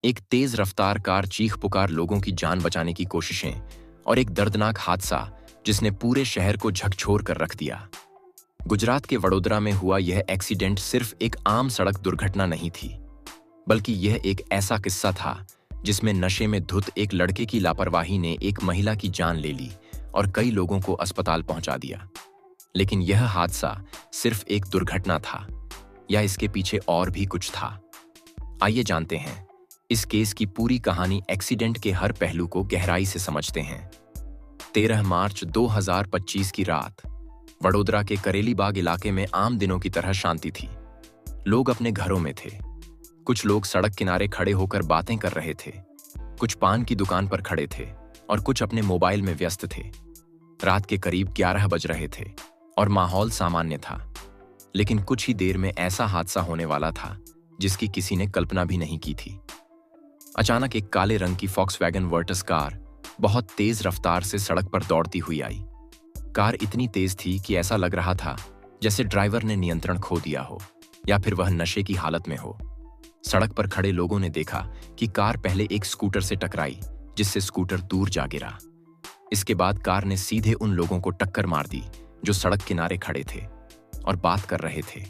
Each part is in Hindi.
एक तेज रफ्तार कार चीख पुकार लोगों की जान बचाने की कोशिशें और एक दर्दनाक हादसा जिसने पूरे शहर को झकझोर कर रख दिया। गुजरात के वडोदरा में हुआ यह एक्सीडेंट सिर्फ एक आम सड़क दुर्घटना नहीं थी, बल्कि यह एक ऐसा किस्सा था जिसमें नशे में धुत एक लड़के की लापरवाही ने एक महिला की जान ले ली और कई लोगों को अस्पताल पहुंचा दिया। लेकिन यह हादसा सिर्फ एक दुर्घटना था या इसके पीछे और भी कुछ था? आइए जानते हैं इस केस की पूरी कहानी, एक्सीडेंट के हर पहलू को गहराई से समझते हैं। 13 मार्च 2025 की रात वडोदरा के करेली बाग इलाके में आम दिनों की तरह शांति थी। लोग अपने घरों में थे। कुछ लोग सड़क किनारे खड़े होकर बातें कर रहे थे, कुछ पान की दुकान पर खड़े थे और कुछ अपने मोबाइल में व्यस्त थे। रात के करीब 11 बज रहे थे और माहौल सामान्य था। लेकिन कुछ ही देर में ऐसा हादसा होने वाला था जिसकी किसी ने कल्पना भी नहीं की थी। अचानक एक काले रंग की फॉक्सवैगन वर्टस कार बहुत तेज रफ्तार से सड़क पर दौड़ती हुई आई। कार इतनी तेज थी कि ऐसा लग रहा था जैसे ड्राइवर ने नियंत्रण खो दिया हो या फिर वह नशे की हालत में हो। सड़क पर खड़े लोगों ने देखा कि कार पहले एक स्कूटर से टकराई, जिससे स्कूटर दूर जा गिरा। इसके बाद कार ने सीधे उन लोगों को टक्कर मार दी जो सड़क किनारे खड़े थे और बात कर रहे थे।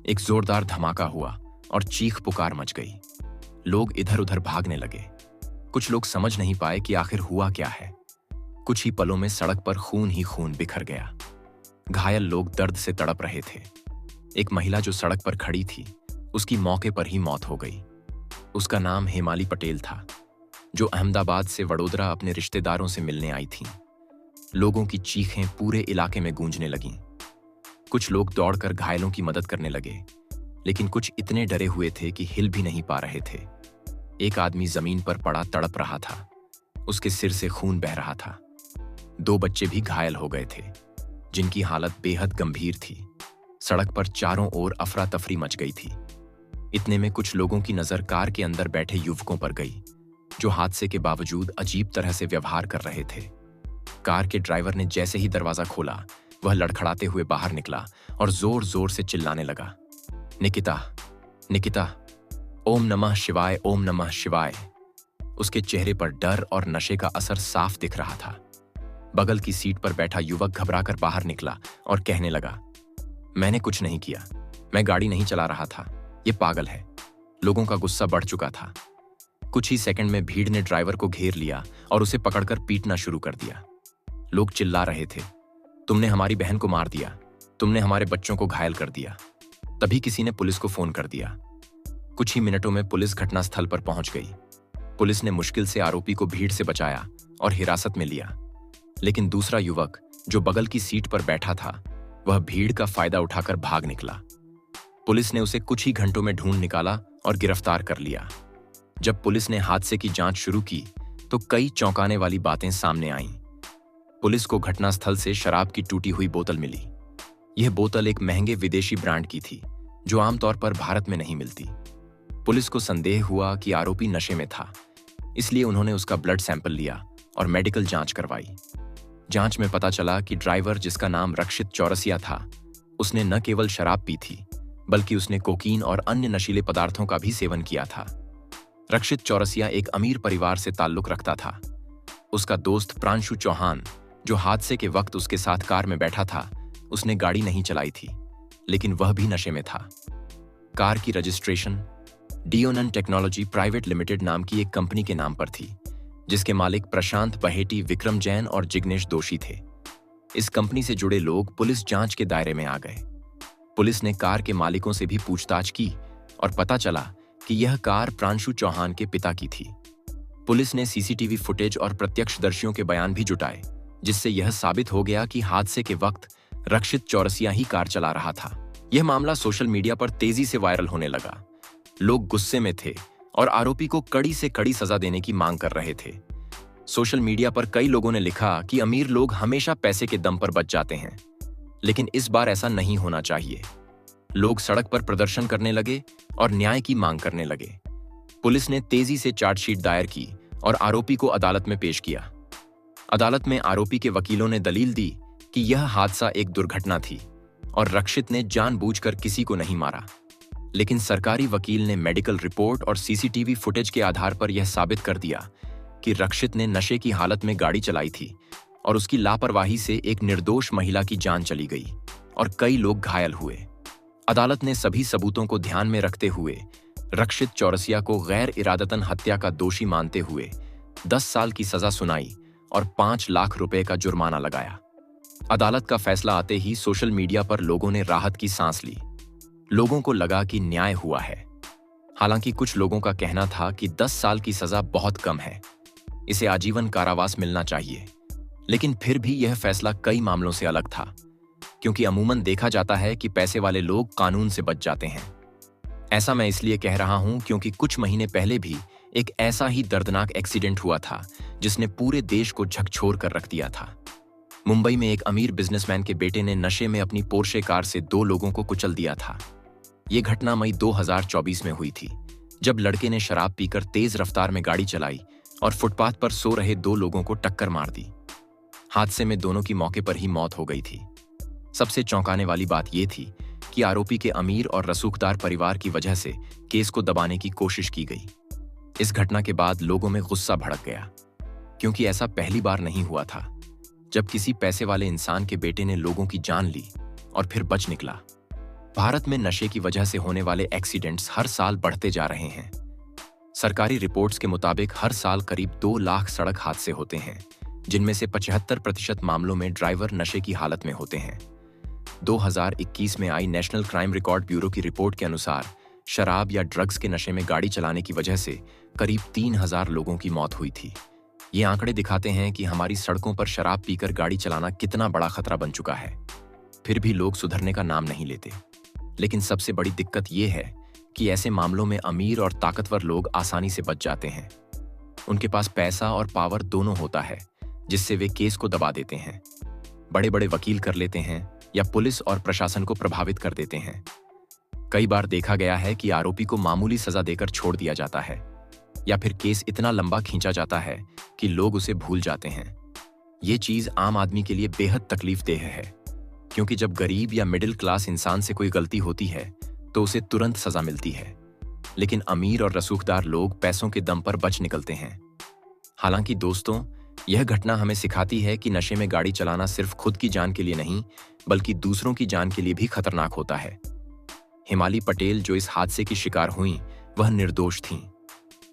एक जोरदार धमाका हुआ और चीख पुकार मच गई। लोग इधर उधर भागने लगे। कुछ लोग समझ नहीं पाए कि आखिर हुआ क्या है। कुछ ही पलों में सड़क पर खून ही खून बिखर गया। घायल लोग दर्द से तड़प रहे थे। एक महिला जो सड़क पर खड़ी थी, उसकी मौके पर ही मौत हो गई। उसका नाम हेमाली पटेल था, जो अहमदाबाद से वडोदरा अपने रिश्तेदारों से मिलने आई थीं। लोगों की चीखें पूरे इलाके में गूंजने लगीं। कुछ लोग दौड़कर घायलों की मदद करने लगे, लेकिन कुछ इतने डरे हुए थे कि हिल भी नहीं पा रहे थे। एक आदमी जमीन पर पड़ा तड़प रहा था। उसके सिर से खून बह रहा था। 2 बच्चे भी घायल हो गए थे, जिनकी हालत बेहद गंभीर थी। सड़क पर चारों ओर अफरा तफरी मच गई थी। इतने में कुछ लोगों की नजर कार के अंदर बैठे युवकों पर गई, जो हादसे के बावजूद अजीब तरह से व्यवहार कर रहे थे। कार के ड्राइवर ने जैसे ही दरवाजा खोला, वह लड़खड़ाते हुए बाहर निकला और जोर जोर से चिल्लाने लगा, निकिता, निकिता, ओम नमः शिवाय, ओम नमः शिवाय। उसके चेहरे पर डर और नशे का असर साफ दिख रहा था। बगल की सीट पर बैठा युवक घबराकर बाहर निकला और कहने लगा, मैंने कुछ नहीं किया, मैं गाड़ी नहीं चला रहा था, ये पागल है। लोगों का गुस्सा बढ़ चुका था। कुछ ही सेकंड में भीड़ ने ड्राइवर को घेर लिया और उसे पकड़कर पीटना शुरू कर दिया। लोग चिल्ला रहे थे, तुमने हमारी बहन को मार दिया, तुमने हमारे बच्चों को घायल कर दिया। तभी किसी ने पुलिस को फोन कर दिया। कुछ ही मिनटों में पुलिस घटनास्थल पर पहुंच गई। पुलिस ने मुश्किल से आरोपी को भीड़ से बचाया और हिरासत में लिया। लेकिन दूसरा युवक जो बगल की सीट पर बैठा था, वह भीड़ का फायदा उठाकर भाग निकला। पुलिस ने उसे कुछ ही घंटों में ढूंढ निकाला और गिरफ्तार कर लिया। जब पुलिस ने हादसे की जांच शुरू की तो कई चौंकाने वाली बातें सामने आईं। पुलिस को घटनास्थल से शराब की टूटी हुई बोतल मिली। यह बोतल एक महंगे विदेशी ब्रांड की थी, जो आमतौर पर भारत में नहीं मिलती। पुलिस को संदेह हुआ कि आरोपी नशे में था, इसलिए उन्होंने उसका ब्लड सैंपल लिया और मेडिकल जांच करवाई। जांच में पता चला कि ड्राइवर, जिसका नाम रक्षित चौरसिया था, उसने न केवल शराब पी थी, बल्कि उसने कोकीन और अन्य नशीले पदार्थों का भी सेवन किया था। रक्षित चौरसिया एक अमीर परिवार से ताल्लुक रखता था। उसका दोस्त प्रांशु चौहान, जो हादसे के वक्त उसके साथ कार में बैठा था, उसने गाड़ी नहीं चलाई थी, लेकिन वह भी नशे में था। कार की रजिस्ट्रेशन डियोनन टेक्नोलॉजी प्राइवेट लिमिटेड नाम की एक कंपनी के नाम पर थी, जिसके मालिक प्रशांत बहेटी, विक्रम जैन और जिग्नेश दोषी थे। इस कंपनी से जुड़े लोग पुलिस जांच के दायरे में आ गए। पुलिस ने कार के मालिकों से भी पूछताछ की और पता चला कि यह कार प्रांशु चौहान के पिता की थी। पुलिस ने सीसीटीवी फुटेज और प्रत्यक्षदर्शियों के बयान भी जुटाए, जिससे यह साबित हो गया कि हादसे के वक्त रक्षित चौरसिया ही कार चला रहा था। यह मामला सोशल मीडिया पर तेजी से वायरल होने लगा। लोग गुस्से में थे और आरोपी को कड़ी से कड़ी सजा देने की मांग कर रहे थे। सोशल मीडिया पर कई लोगों ने लिखा कि अमीर लोग हमेशा पैसे के दम पर बच जाते हैं, लेकिन इस बार ऐसा नहीं होना चाहिए। लोग सड़क पर प्रदर्शन करने लगे और न्याय की मांग करने लगे। पुलिस ने तेजी से चार्जशीट दायर की और आरोपी को अदालत में पेश किया। अदालत में आरोपी के वकीलों ने दलील दी कि यह हादसा एक दुर्घटना थी और रक्षित ने जानबूझकर किसी को नहीं मारा। लेकिन सरकारी वकील ने मेडिकल रिपोर्ट और सीसीटीवी फुटेज के आधार पर यह साबित कर दिया कि रक्षित ने नशे की हालत में गाड़ी चलाई थी और उसकी लापरवाही से एक निर्दोष महिला की जान चली गई और कई लोग घायल हुए। अदालत ने सभी सबूतों को ध्यान में रखते हुए रक्षित चौरसिया को गैर इरादतन हत्या का दोषी मानते हुए 10 साल की सजा सुनाई और 5 लाख रुपए का जुर्माना लगाया। अदालत का फैसला आते ही सोशल मीडिया पर लोगों ने राहत की सांस ली। लोगों को लगा कि न्याय हुआ है। हालांकि कुछ लोगों का कहना था कि 10 साल की सजा बहुत कम है, इसे आजीवन कारावास मिलना चाहिए। लेकिन फिर भी यह फैसला कई मामलों से अलग था, क्योंकि अमूमन देखा जाता है कि पैसे वाले लोग कानून से बच जाते हैं। ऐसा मैं इसलिए कह रहा हूं क्योंकि कुछ महीने पहले भी एक ऐसा ही दर्दनाक एक्सीडेंट हुआ था जिसने पूरे देश को झकझोर कर रख दिया था। मुंबई में एक अमीर बिजनेसमैन के बेटे ने नशे में अपनी पोर्शे कार से 2 लोगों को कुचल दिया था। ये घटना मई 2024 में हुई थी, जब लड़के ने शराब पीकर तेज रफ्तार में गाड़ी चलाई और फुटपाथ पर सो रहे 2 लोगों को टक्कर मार दी। हादसे में दोनों की मौके पर ही मौत हो गई थी। सबसे चौंकाने वाली बात यह थी कि आरोपी के अमीर और रसूखदार परिवार की वजह से केस को दबाने की कोशिश की गई। इस घटना के बाद लोगों में गुस्सा भड़क गया, क्योंकि ऐसा पहली बार नहीं हुआ था जब किसी पैसे वाले इंसान के बेटे ने लोगों की जान ली और फिर बच निकला। भारत में नशे की वजह से होने वाले एक्सीडेंट्स हर साल बढ़ते जा रहे हैं। सरकारी रिपोर्ट्स के मुताबिक हर साल करीब 2 लाख सड़क हादसे होते हैं, जिनमें से 75% मामलों में ड्राइवर नशे की हालत में होते हैं। 2021 में आई नेशनल क्राइम रिकॉर्ड ब्यूरो की रिपोर्ट के अनुसार शराब या ड्रग्स के नशे में गाड़ी चलाने की वजह से करीब 3000 लोगों की मौत हुई थी। ये आंकड़े दिखाते हैं कि हमारी सड़कों पर शराब पीकर गाड़ी चलाना कितना बड़ा खतरा बन चुका है। फिर भी लोग सुधरने का नाम नहीं लेते। लेकिन सबसे बड़ी दिक्कत ये है कि ऐसे मामलों में अमीर और ताकतवर लोग आसानी से बच जाते हैं। उनके पास पैसा और पावर दोनों होता है, जिससे वे केस को दबा देते हैं। बड़े बड़े वकील कर लेते हैं या पुलिस और प्रशासन को प्रभावित कर देते हैं। कई बार देखा गया है कि आरोपी को मामूली सजा देकर छोड़ दिया जाता है, या फिर केस इतना लंबा खींचा जाता है कि लोग उसे भूल जाते हैं। ये चीज आम आदमी के लिए बेहद तकलीफदेह है, क्योंकि जब गरीब या मिडिल क्लास इंसान से कोई गलती होती है तो उसे तुरंत सजा मिलती है, लेकिन अमीर और रसूखदार लोग पैसों के दम पर बच निकलते हैं। हालांकि दोस्तों, यह घटना हमें सिखाती है कि नशे में गाड़ी चलाना सिर्फ खुद की जान के लिए नहीं, बल्कि दूसरों की जान के लिए भी खतरनाक होता है। हिमाली पटेल, जो इस हादसे की शिकार हुईं, वह निर्दोष थीं।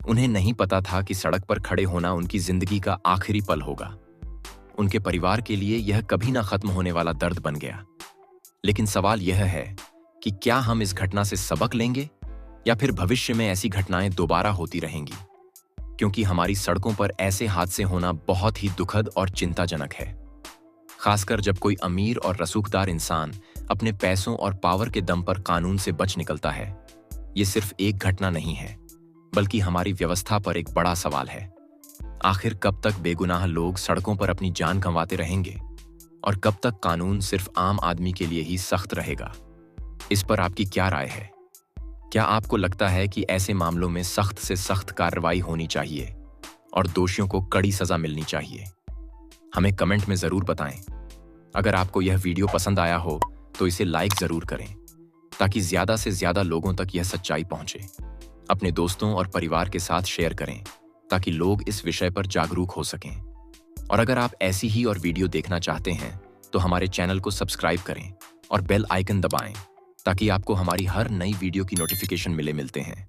उन्हें नहीं पता था कि सड़क पर खड़े होना उनकी जिंदगी का आखिरी पल होगा। उनके परिवार के लिए यह कभी ना खत्म होने वाला दर्द बन गया। लेकिन सवाल यह है कि क्या हम इस घटना से सबक लेंगे, या फिर भविष्य में ऐसी घटनाएं दोबारा होती रहेंगी? क्योंकि हमारी सड़कों पर ऐसे हादसे होना बहुत ही दुखद और चिंताजनक है, खासकर जब कोई अमीर और रसूखदार इंसान अपने पैसों और पावर के दम पर कानून से बच निकलता है। ये सिर्फ एक घटना नहीं है, बल्कि हमारी व्यवस्था पर एक बड़ा सवाल है। आखिर कब तक बेगुनाह लोग सड़कों पर अपनी जान गंवाते रहेंगे, और कब तक कानून सिर्फ आम आदमी के लिए ही सख्त रहेगा? इस पर आपकी क्या राय है? क्या आपको लगता है कि ऐसे मामलों में सख्त से सख्त कार्रवाई होनी चाहिए और दोषियों को कड़ी सजा मिलनी चाहिए? हमें कमेंट में जरूर बताएं। अगर आपको यह वीडियो पसंद आया हो तो इसे लाइक जरूर करें, ताकि ज्यादा से ज्यादा लोगों तक यह सच्चाई पहुंचे। अपने दोस्तों और परिवार के साथ शेयर करें, ताकि लोग इस विषय पर जागरूक हो सकें। और अगर आप ऐसी ही और वीडियो देखना चाहते हैं तो हमारे चैनल को सब्सक्राइब करें और बेल आइकन दबाएं, ताकि आपको हमारी हर नई वीडियो की नोटिफिकेशन मिलते हैं।